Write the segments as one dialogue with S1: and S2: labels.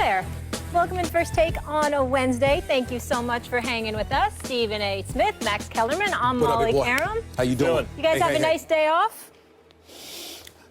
S1: there. Welcome in First Take on a Wednesday. Thank you so much for hanging with us. Stephen A. Smith, Max Kellerman. I'm Molly Karam.
S2: How you doing?
S1: You guys have a nice day off?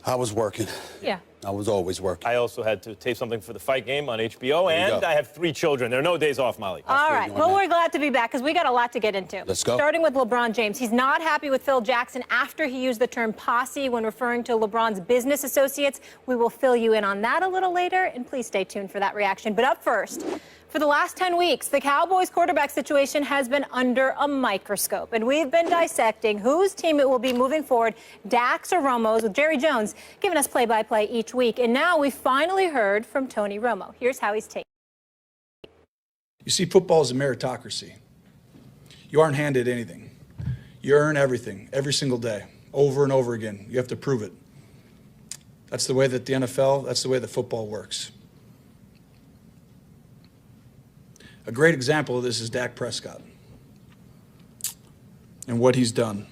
S2: I was working.
S1: Yeah.
S2: I was always working.
S3: I also had to tape something for the fight game on HBO, and I have 3 children. There are no days off, Molly.
S1: All right. Well, we're glad to be back because we got a lot to get into.
S2: Let's go.
S1: Starting with LeBron James. He's not happy with Phil Jackson after he used the term posse when referring to LeBron's business associates. We will fill you in on that a little later, and please stay tuned for that reaction. But up first, for the last 10 weeks, the Cowboys quarterback situation has been under a microscope, and we've been dissecting whose team it will be moving forward, Dak's or Romo's, with Jerry Jones giving us play-by-play each week. And now we finally heard from Tony Romo. Here's how he's taken.
S4: You see, football is a meritocracy. You aren't handed anything. You earn everything every single day, over and over again. You have to prove it. That's the way that the NFL, that's the way that football works. A great example of this is Dak Prescott and what he's done.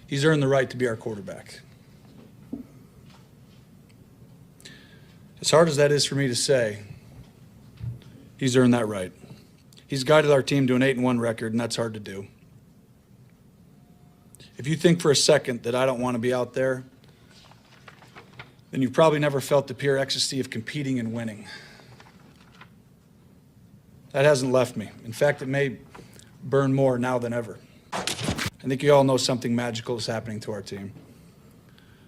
S4: He's earned the right to be our quarterback. As hard as that is for me to say, he's earned that right. He's guided our team to an 8-1 record, and that's hard to do. If you think for a second that I don't want to be out there, then you've probably never felt the pure ecstasy of competing and winning. That hasn't left me. In fact, it may burn more now than ever. I think you all know something magical is happening to our team.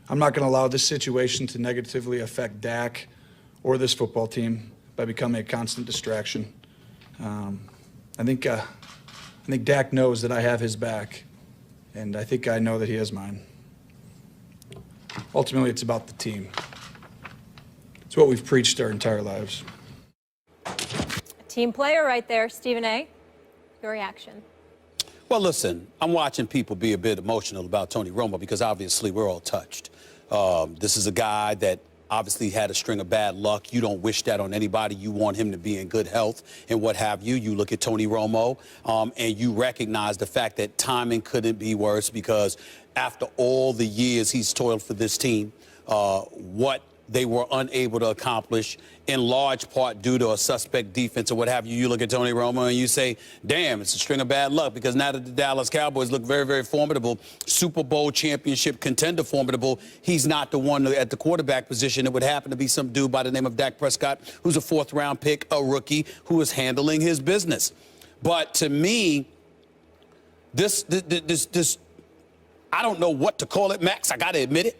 S4: I'm not going to allow this situation to negatively affect Dak or this football team by becoming a constant distraction. I think Dak knows that I have his back, and I think I know that he has mine. Ultimately, it's about the team. It's what we've preached our entire lives.
S1: Team player right there, Stephen A. Your reaction?
S2: Well, listen, I'm watching people be a bit emotional about Tony Romo because obviously we're all touched. This is a guy that obviously had a string of bad luck. You don't wish that on anybody. You want him to be in good health and what have you. You look at Tony Romo and you recognize the fact that timing couldn't be worse because after all the years he's toiled for this team, what they were unable to accomplish in large part due to a suspect defense or what have you. You look at Tony Romo and you say, damn, it's a string of bad luck because now that the Dallas Cowboys look very, very formidable, Super Bowl championship contender formidable, he's not the one at the quarterback position. It would happen to be some dude by the name of Dak Prescott, who's a 4th-round pick, a rookie, who is handling his business. But to me, this I don't know what to call it, Max. I got to admit it.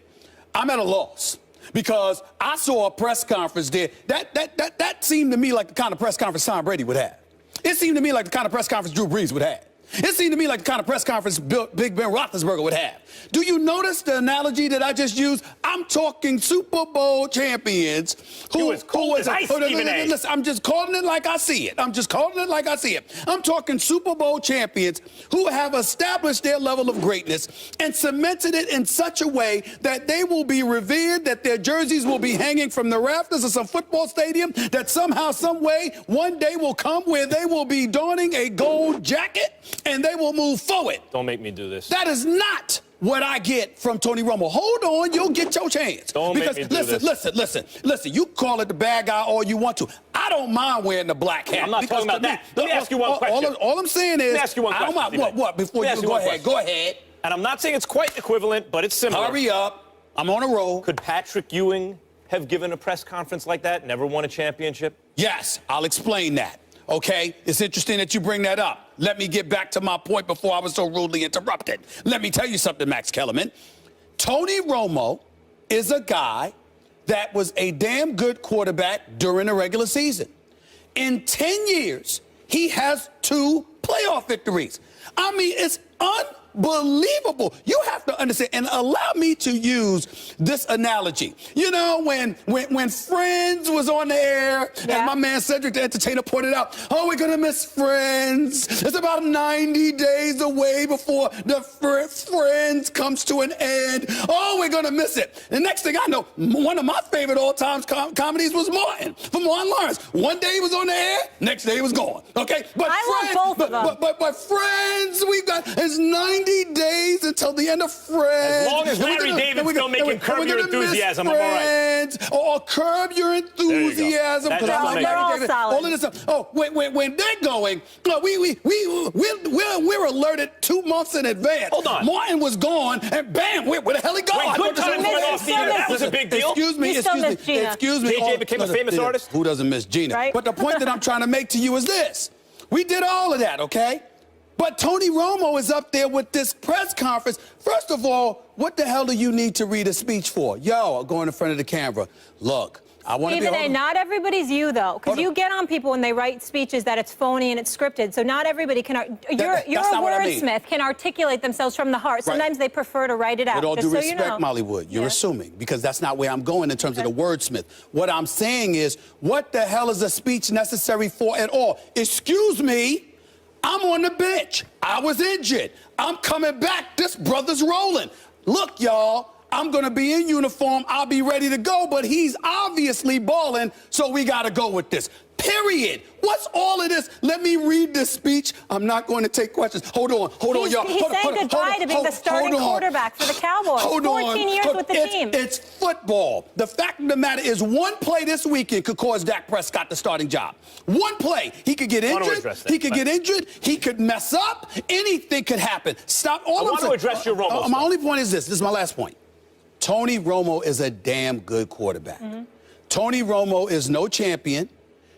S2: I'm at a loss. Because I saw a press conference there. That seemed to me like the kind of press conference Tom Brady would have. It seemed to me like the kind of press conference Drew Brees would have. It seemed to me like the kind of press conference Big Ben Roethlisberger would have. Do you notice the analogy that I just used? I'm talking Super Bowl champions who
S3: is cold as ice, Stephen A.
S2: Listen, I'm just calling it like I see it. I'm talking Super Bowl champions who have established their level of greatness and cemented it in such a way that they will be revered, that their jerseys will be hanging from the rafters of some football stadium, that somehow, some way, one day will come where they will be donning a gold jacket and they will move forward.
S3: Don't make me do this.
S2: That is not what I get from Tony Romo. Hold on, you'll get your chance.
S3: Don't make me do this.
S2: Listen, you call it the bad guy all you want to. I don't mind wearing the black hat.
S3: I'm not talking about that. Let me ask you one question.
S2: All I'm saying is,
S3: Let me ask you one question.
S2: I don't mind, what, before you go ahead, go ahead.
S3: And I'm not saying it's quite equivalent, but it's similar.
S2: Hurry up. I'm on a roll.
S3: Could Patrick Ewing have given a press conference like that, never won a championship?
S2: Yes, I'll explain that. Okay, it's interesting that you bring that up. Let me get back to my point before I was so rudely interrupted. Let me tell you something, Max Kellerman. Tony Romo is a guy that was a damn good quarterback during the regular season. In 10 years, he has 2 playoff victories. I mean, it's unbelievable. You have to understand, and allow me to use this analogy. You know, when Friends was on the air, and my man Cedric the Entertainer pointed out, oh, we're going to miss Friends. It's about 90 days away before the Friends comes to an end. Oh, we're going to miss it. The next thing I know, one of my favorite all-time comedies was Martin, from Martin Lawrence. One day he was on the air, next day he was gone. Okay? But
S1: I love both of them.
S2: But Friends, we've got, it's 90 90 days until the end of Friends.
S3: As long as Larry David's still making Curb Your Enthusiasm, I'm all right.
S2: Or Curb Your Enthusiasm.
S3: They're all
S1: solid.
S2: All of this stuff. Oh, when they're going, we're alerted 2 months in advance.
S3: Hold on.
S2: Martin was gone, and bam, where the hell he gone?
S3: When Good Times went off the air, that was a big deal.
S2: Excuse me.
S3: JJ became a famous artist.
S2: Who doesn't miss Gina?
S1: Right?
S2: But the point that I'm trying to make to you is this. We did all of that, okay? But Tony Romo is up there with this press conference. First of all, what the hell do you need to read a speech for? Yo, going in front of the camera. Look, I want to be...
S1: Stephen A., not everybody's you, though, because you get on people when they write speeches that it's phony and it's scripted, so not everybody can... You're a wordsmith, can articulate themselves from the heart. Sometimes they prefer to write it out.
S2: With all due
S1: so
S2: respect,
S1: you know.
S2: Molly Wood, you're assuming, because that's not where I'm going in terms of the wordsmith. What I'm saying is, what the hell is a speech necessary for at all? Excuse me, I'm on the bench. I was injured. I'm coming back. This brother's rolling. Look, y'all. I'm going to be in uniform. I'll be ready to go, but he's obviously balling, so we got to go with this. Period. What's all of this? Let me read this speech. I'm not going to take questions. Hold on, y'all.
S1: He's saying goodbye to being the starting quarterback for the Cowboys. 14 years with the team.
S2: It's football. The fact of the matter is, one play this weekend could cause Dak Prescott the starting job. One play. He could get injured. He could get injured. He could mess up. Anything could happen. Stop.
S3: I want to address your Romo.
S2: My only point is this. This is my last point. Tony Romo is a damn good quarterback. Tony Romo is no champion.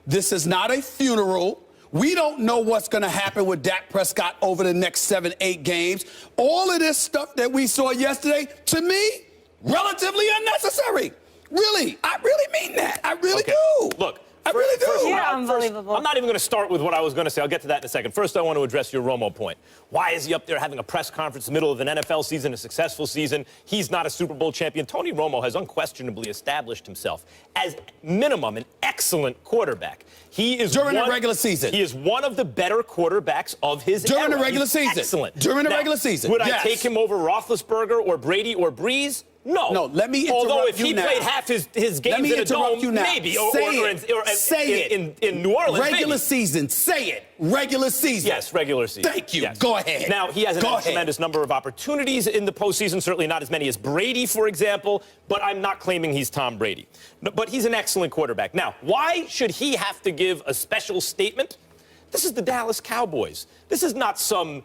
S2: This is not a funeral. We don't know what's going to happen with Dak Prescott over the next 7, 8 games. All of this stuff that we saw yesterday, to me, relatively unnecessary. Really, I really mean that. I really do.
S3: Look.
S2: I really do.
S1: You're unbelievable.
S3: I'm not even going to start with what I was going to say. I'll get to that in a second. First, I want to address your Romo point. Why is he up there having a press conference in the middle of an NFL season, a successful season? He's not a Super Bowl champion. Tony Romo has unquestionably established himself as minimum an excellent quarterback. He is
S2: during the regular season.
S3: He is one of the better quarterbacks of his era.
S2: During the regular season.
S3: Excellent.
S2: During the regular season.
S3: Would I take him over Roethlisberger or Brady or Breeze? No.
S2: No, let me interrupt you now.
S3: Although if he played half his games in a dome, maybe.
S2: Say it.
S3: In New Orleans,
S2: regular season. Say it. Regular season.
S3: Yes, regular season.
S2: Thank you.
S3: Yes.
S2: Go ahead.
S3: Now, he hasn't had a tremendous number of opportunities in the postseason, certainly not as many as Brady, for example, but I'm not claiming he's Tom Brady. But he's an excellent quarterback. Now, why should he have to give a special statement? This is the Dallas Cowboys. This is not some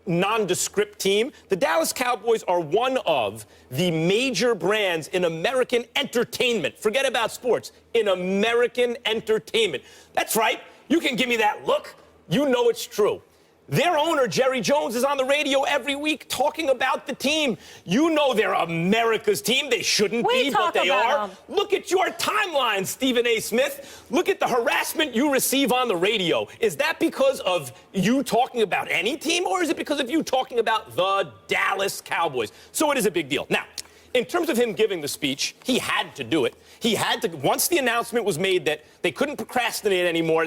S3: nondescript team. The Dallas Cowboys are one of the major brands in American entertainment. Forget about sports. In American entertainment. That's right. You can give me that look. You know it's true. Their owner, Jerry Jones, is on the radio every week talking about the team. You know they're America's team. They shouldn't be, but they are. Look at your timeline, Stephen A. Smith. Look at the harassment you receive on the radio. Is that because of you talking about any team, or is it because of you talking about the Dallas Cowboys? So it is a big deal. Now, in terms of him giving the speech, he had to do it. He had to, once the announcement was made that they couldn't procrastinate anymore,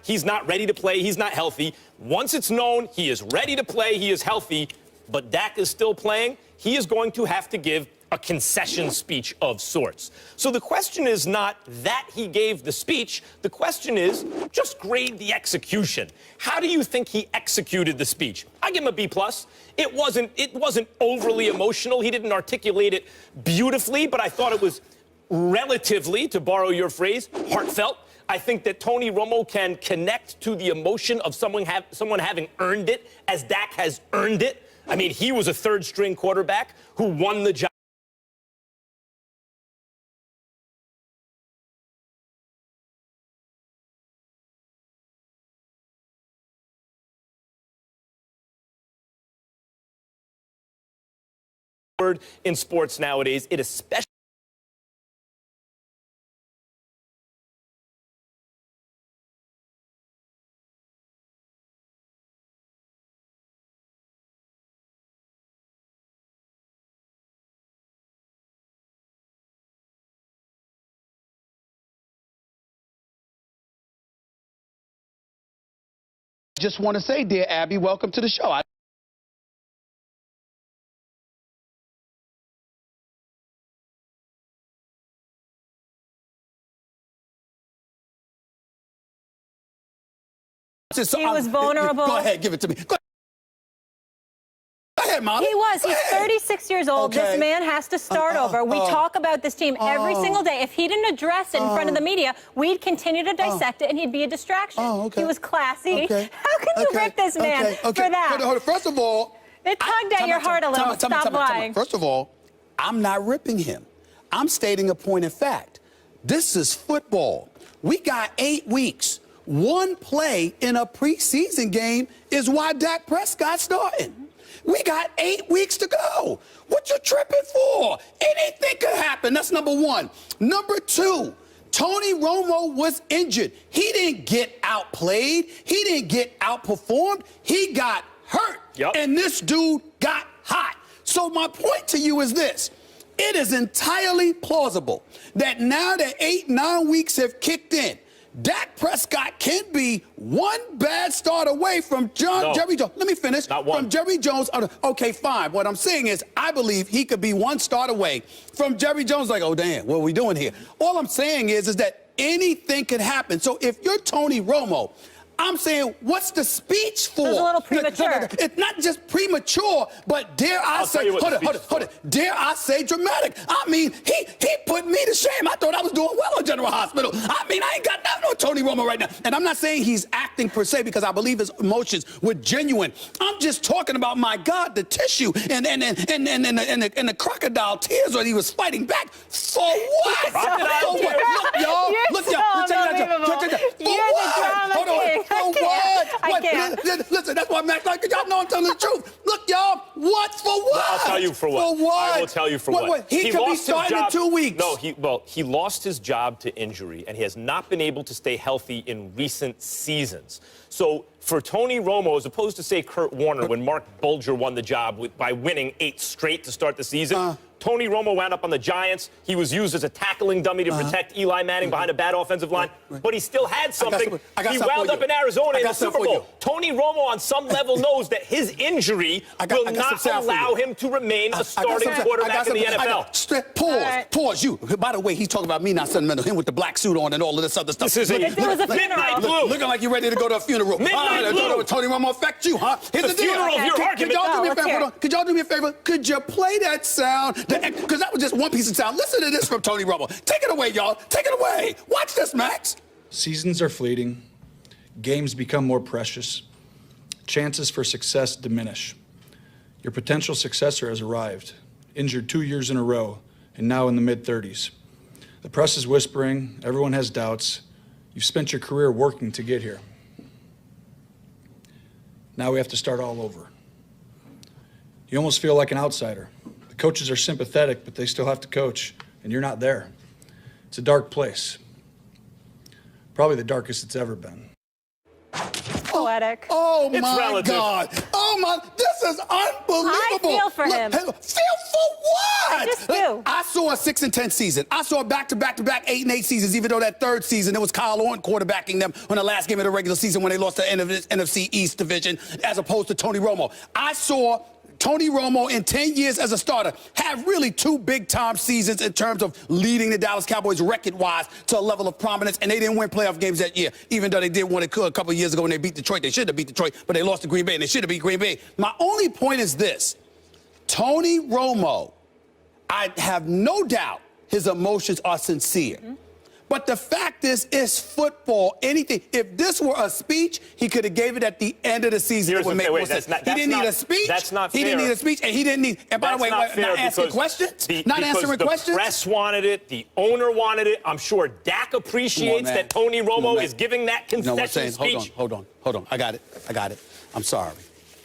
S3: he's not ready to play, he's not healthy. Once it's known he is ready to play, he is healthy, but Dak is still playing, he is going to have to give a concession speech of sorts. So the question is not that he gave the speech, the question is just grade the execution. How do you think he executed the speech? I give him a B+. It wasn't overly emotional. He didn't articulate it beautifully, but I thought it was relatively, to borrow your phrase, heartfelt. I think that Tony Romo can connect to the emotion of someone having earned it, as Dak has earned it. I mean, he was a third-string quarterback who won the job. In sports nowadays, it especially
S2: just want to say, dear Abby, welcome to the show.
S1: He was vulnerable.
S2: Go ahead, give it to me. Go ahead, Molly.
S1: He was.
S2: Go
S1: He's
S2: ahead.
S1: 36 years old.
S2: Okay.
S1: This man has to start over. We talk about this team every single day. If he didn't address it in front of the media, we'd continue to dissect it, and he'd be a distraction.
S2: Okay.
S1: He was classy.
S2: Okay.
S1: How can you rip this man for that?
S2: Hold on. First of all,
S1: It tugged at your heart a little. Stop lying.
S2: First of all, I'm not ripping him. I'm stating a point of fact. This is football. We got 8 weeks. One play in a preseason game is why Dak Prescott's starting. We got 8 weeks to go. What you tripping for? Anything could happen. That's number one. Number two, Tony Romo was injured. He didn't get outplayed. He didn't get outperformed. He got hurt.
S3: Yep.
S2: And this dude got hot. So my point to you is this. It is entirely plausible that now that 8-9 weeks have kicked in, Dak Prescott can be one bad start away from Jerry Jones. Let me finish.
S3: Not one.
S2: From Jerry Jones. Okay, fine. What I'm saying is I believe he could be one start away from Jerry Jones. Like, oh, damn, what are we doing here? All I'm saying is that anything could happen. So if you're Tony Romo, I'm saying, what's the speech for?
S1: It was a little premature.
S2: It's not just premature, but dare I say, hold it, dare I say dramatic. I mean, he put me to shame. I thought I was doing well in General Hospital. I mean, I ain't got nothing on Tony Romo right now. And I'm not saying he's acting per se because I believe his emotions were genuine. I'm just talking about, my God, the tissue and the crocodile tears that he was fighting back. For what?
S3: Crocodile tears.
S2: Look, y'all. Look, y'all. Hold on. For what?
S1: I can't.
S2: Listen, that's why Max, like, y'all know I'm telling the truth. Look, y'all, what for what?
S3: I'll tell you for what.
S2: For what?
S3: I will tell you for what.
S2: He could be starting in 2 weeks.
S3: No, he lost his job to injury, and he has not been able to stay healthy in recent seasons. So for Tony Romo, as opposed to, say, Kurt Warner, when Mark Bulger won the job by winning 8 straight to start the season, Tony Romo wound up on the Giants. He was used as a tackling dummy to protect Eli Manning behind a bad offensive line, but he still had something. He wound up in Arizona in the Super Bowl. Tony Romo, on some level, knows that his injury will not allow him to remain a starting quarterback in the NFL.
S2: Pause. You. By the way, he's talking about me not sentimental. Him with the black suit on and all of this other stuff.
S3: This is
S1: Midnight
S3: Blue.
S2: Looking like you're ready to go to a funeral.
S3: Midnight Blue.
S2: Tony Romo affect you, huh? Here's
S3: the funeral of your argument.
S2: Could y'all do me a favor? Could you play that sound? Because that was just one piece of sound. Listen to this from Tony Romo. Take it away, y'all. Take it away. Watch this, Max.
S4: Seasons are fleeting. Games become more precious. Chances for success diminish. Your potential successor has arrived, injured 2 years in a row, and now in the mid-30s. The press is whispering. Everyone has doubts. You've spent your career working to get here. Now we have to start all over. You almost feel like an outsider. The coaches are sympathetic, but they still have to coach, and you're not there. It's a dark place. Probably the darkest it's ever been.
S1: Poetic.
S2: Oh,
S3: It's
S2: my
S3: relative.
S2: God. Oh, my. This is unbelievable.
S1: I feel for him.
S2: Feel for what?
S1: I just do.
S2: I saw a 6-10 season. I saw a back-to-back 8-8 seasons, even though that third season, it was Kyle Orton quarterbacking them on the last game of the regular season when they lost the NFC East division, as opposed to Tony Romo. I saw Tony Romo in 10 years as a starter have really 2 big-time seasons in terms of leading the Dallas Cowboys record-wise to a level of prominence, and they didn't win playoff games that year, even though they did win a couple of years ago when they beat Detroit. They should have beat Detroit, but they lost to Green Bay, and they should have beat Green Bay. My only point is this. Tony Romo, I have no doubt his emotions are sincere. But the fact is, it's football. Anything. If this were a speech, he could have gave it at the end of the season. It would make more sense. He didn't need a speech.
S3: That's not fair.
S2: He didn't need a speech, and he didn't need. And by the way, not asking questions. Not answering questions.
S3: The press wanted it. The owner wanted it. I'm sure Dak appreciates that Tony Romo is giving that concession speech.
S2: Hold on. I got it. I'm sorry.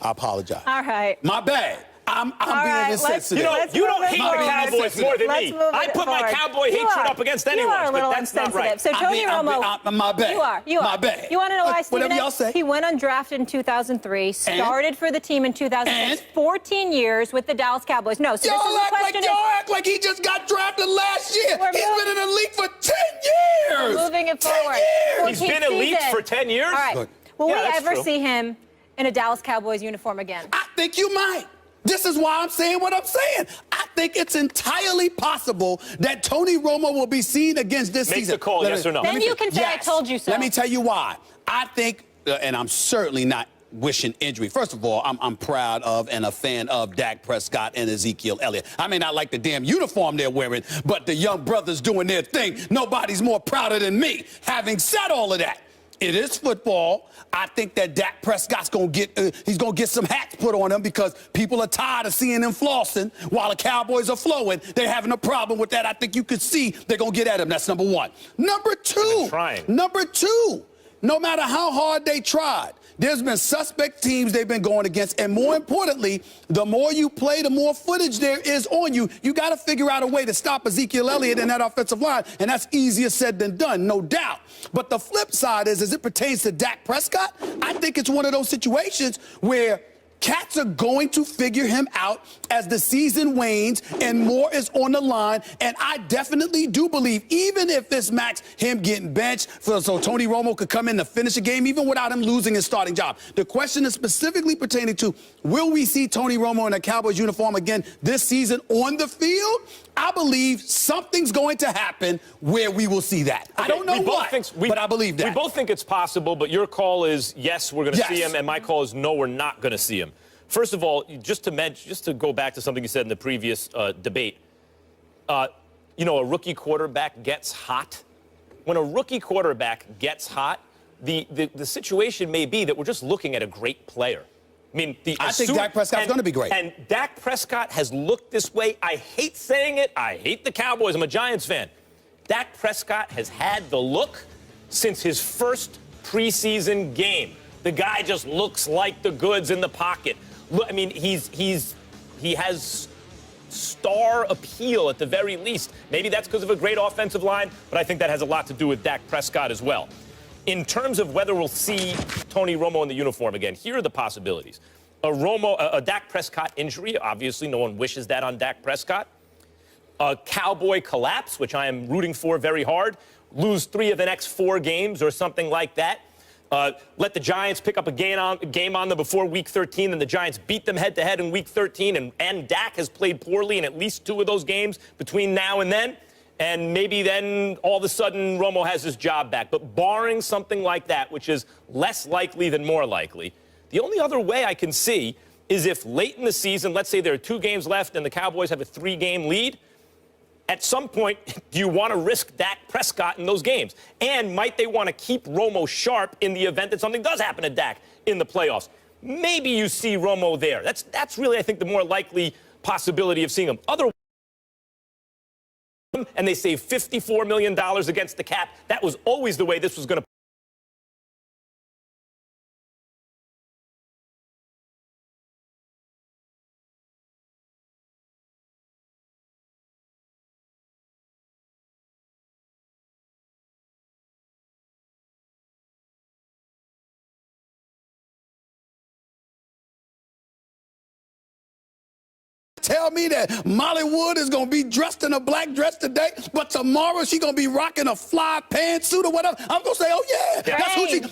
S2: I apologize.
S1: All right.
S2: My bad. I'm being insensitive.
S3: You don't hate the Cowboys more than me. I put my Cowboy hatred up against anyone, but that's not right.
S1: So Tony Romo,
S2: my bad.
S1: You are.
S2: My bad.
S1: You want to know why, Stephen?
S2: Whatever y'all say.
S1: He went undrafted in 2003, started for the team in 2006, 14 years with the Dallas Cowboys. No, so this is the question.
S2: Y'all act like he just got drafted last year. He's been in the league for 10 years.
S1: We're moving it forward.
S2: 10 years.
S3: He's been elite for 10 years?
S1: All right. Will we ever
S3: true.
S1: see him in a Dallas Cowboys uniform again?
S2: I think you might. This is why I'm saying what I'm saying. I think it's entirely possible that Tony Romo will be seen against this season.
S3: Make the call, yes or no.
S1: Then you can say, I told you so.
S2: Let me tell you why. I think, and I'm certainly not wishing injury. First of all, I'm proud of and a fan of Dak Prescott and Ezekiel Elliott. I may not like the damn uniform they're wearing, but the young brothers doing their thing. Nobody's more prouder than me. Having said all of that, it is football. I think that Dak Prescott's going to get he's going to get some hats put on him because people are tired of seeing him flossing while the Cowboys are flowing. They're having a problem with that. I think you could see they're going to get at him. That's number one. Number two, no matter how hard they tried, there's been suspect teams they've been going against, and more importantly, the more you play, the more footage there is on you. You got to figure out a way to stop Ezekiel Elliott in that offensive line, and that's easier said than done, no doubt. But the flip side is, as it pertains to Dak Prescott, I think it's one of those situations where cats are going to figure him out as the season wanes and more is on the line. And I definitely do believe, even if this max him getting benched so Tony Romo could come in to finish a game, even without him losing his starting job. The question is specifically pertaining to, will we see Tony Romo in a Cowboys uniform again this season on the field? I believe something's going to happen where we will see that. Okay, I don't know what, but I believe that.
S3: We both think it's possible, but your call is yes, we're going to see him, and my call is no, we're not going to see him. First of all, just to go back to something you said in the previous debate, you know, a rookie quarterback gets hot. When a rookie quarterback gets hot, the situation may be that we're just looking at a great player. I mean, I
S2: think Dak Prescott's going to be great.
S3: And Dak Prescott has looked this way. I hate saying it. I hate the Cowboys. I'm a Giants fan. Dak Prescott has had the look since his first preseason game. The guy just looks like the goods in the pocket. Look, I mean, he has star appeal at the very least. Maybe that's because of a great offensive line, but I think that has a lot to do with Dak Prescott as well. In terms of whether we'll see Tony Romo in the uniform again, here are the possibilities. A Dak Prescott injury, obviously no one wishes that on Dak Prescott. A Cowboy collapse, which I am rooting for very hard. Lose 3 of the next 4 games or something like that. Let the Giants pick up a game on them before Week 13, and the Giants beat them head-to-head in Week 13, and Dak has played poorly in at least 2 of those games between now and then. And maybe then all of a sudden Romo has his job back. But barring something like that, which is less likely than more likely, the only other way I can see is if late in the season, let's say there are 2 games left and the Cowboys have a 3-game lead, at some point, do you want to risk Dak Prescott in those games? And might they want to keep Romo sharp in the event that something does happen to Dak in the playoffs? Maybe you see Romo there. That's really, I think, the more likely possibility of seeing him. Otherwise, and they save $54 million against the cap. That was always the way this was going to.
S2: Tell me that Molly Wood is going to be dressed in a black dress today, but tomorrow she's going to be rocking a fly pantsuit or whatever. I'm going to say, oh, yeah.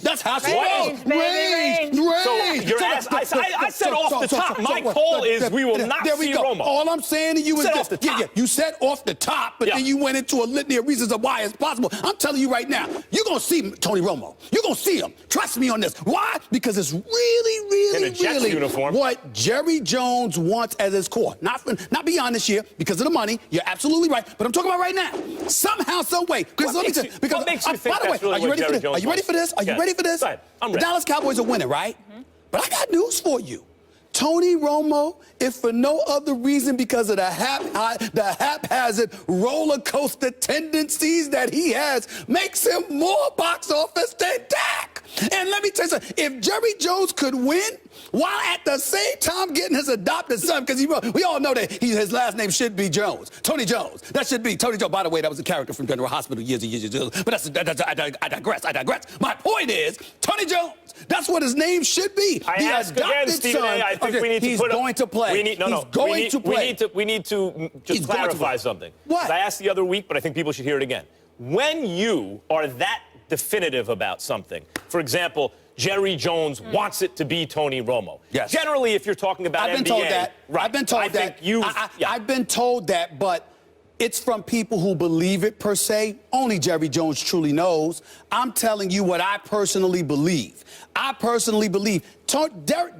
S2: That's how she rolls. Range.
S3: So I said off the top, my call is we will not see Romo.
S2: All I'm saying to you is this. You said off the top, but then you went into a litany of reasons of why it's possible. I'm telling you right now, you're going to see Tony Romo. You're going to see him. Trust me on this. Why? Because it's really what Jerry Jones wants at his core. Not beyond this year because of the money. You're absolutely right. But I'm talking about right now. Somehow, some way. Because let me tell you. Because by the way, are you ready for this? Are you ready for this? Are you ready for this? The Dallas Cowboys are winning, right? But I got news for you. Tony Romo, if for no other reason because of the haphazard roller coaster tendencies that he has, makes him more box office than Dak. And let me tell you something. If Jerry Jones could win while at the same time getting his adopted son, because we all know that his last name should be Jones, Tony Jones. That should be Tony Jones. By the way, that was a character from General Hospital years and years ago. But I digress. My point is, Tony Jones. That's what his name should be.
S3: I ask again, Stephen A. I think we need to put
S2: going to play. We need
S3: to just clarify something.
S2: What?
S3: I asked the other week, but I think people should hear it again. When you are that definitive about something, for example, Jerry Jones wants it to be Tony Romo.
S2: Yes.
S3: Generally, if you're talking about NBA,
S2: I've been told that.
S3: Right.
S2: I've been told that. I've been told that, but it's from people who believe it per se. Only Jerry Jones truly knows. I'm telling you what I personally believe. I personally believe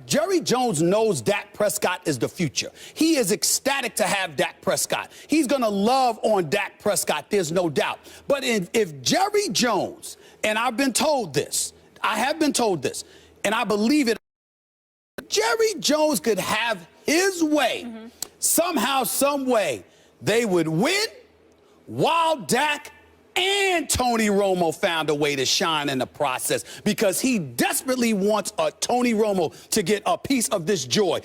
S2: Jerry Jones knows Dak Prescott is the future. He is ecstatic to have Dak Prescott. He's going to love on Dak Prescott, there's no doubt. But if Jerry Jones, and I've been told this, I have been told this, and I believe it, Jerry Jones could have his way, somehow, some way, they would win while Dak and Tony Romo found a way to shine in the process because he desperately wants Tony Romo to get a piece of this joy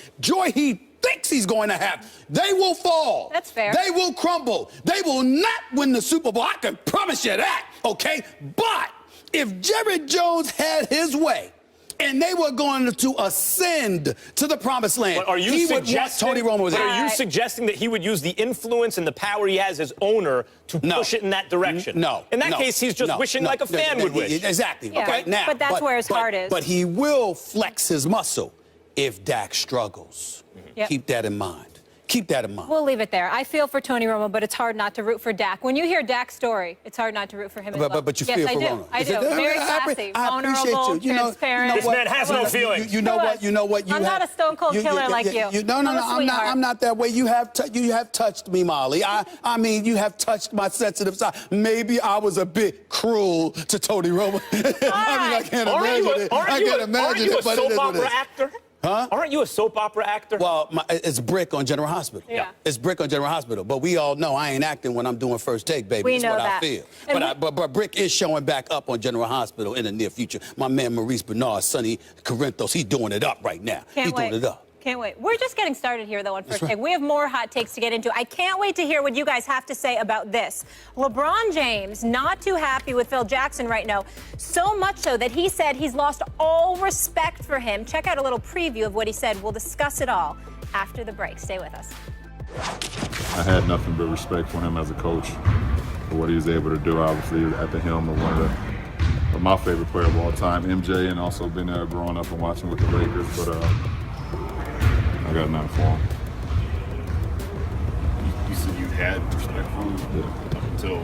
S2: he thinks he's going to have. They will fall.
S1: That's fair.
S2: They will crumble. They will not win the Super Bowl. I can promise you that, okay? But if Jerry Jones had his way, and they were going to ascend to the promised land,
S3: But are you
S2: he would want
S3: suggesting,
S2: Tony Romo there.
S3: Are you suggesting that he would use the influence and the power he has as owner to push it in that direction?
S2: No.
S3: In that case, he's just wishing like a fan would wish.
S2: Exactly.
S1: Yeah.
S2: Okay. Now,
S1: But that's where his heart is.
S2: But he will flex his muscle if Dak struggles.
S1: Yep.
S2: Keep that in mind. Keep that in mind.
S1: We'll leave it there. I feel for Tony Romo, but it's hard not to root for Dak. When you hear Dak's story, it's hard not to root for him as well.
S2: But you
S1: yes,
S2: feel
S1: I
S2: for
S1: do.
S2: Romo.
S1: I do. Very classy, vulnerable, transparent.
S3: This man has no feelings.
S2: You know what?
S1: I'm not a stone cold killer like you.
S2: No, I'm not that way. You have touched me, Molly. I mean, you have touched my sensitive side. Maybe I was a bit cruel to Tony Romo. I mean, I can't imagine it. I can't imagine it, but it is what it is.
S3: Actor?
S2: Huh?
S3: Aren't you a soap opera actor?
S2: Well, it's Brick on General Hospital.
S1: Yeah.
S2: It's Brick on General Hospital. But we all know I ain't acting when I'm doing First Take, baby.
S1: We
S2: That's
S1: know
S2: what
S1: that.
S2: I feel.
S1: And
S2: But Brick is showing back up on General Hospital in the near future. My man Maurice Bernard, Sonny Corinthos, he's doing it up right now.
S1: Can't
S2: He's
S1: wait.
S2: doing it up.
S1: Can't wait. We're just getting started here, though, on First
S2: right.
S1: Take. We have more hot takes to get into. I can't wait to hear what you guys have to say about this. LeBron James not too happy with Phil Jackson right now, so much so that he said he's lost all respect for him. Check out a little preview of what he said. We'll discuss it all after the break. Stay with us.
S5: I had nothing but respect for him as a coach, for what he was able to do, obviously, at the helm of one of my favorite player of all time, MJ, and also been there growing up and watching with the Lakers, but I got nothing for him.
S6: You said you had respect for him up until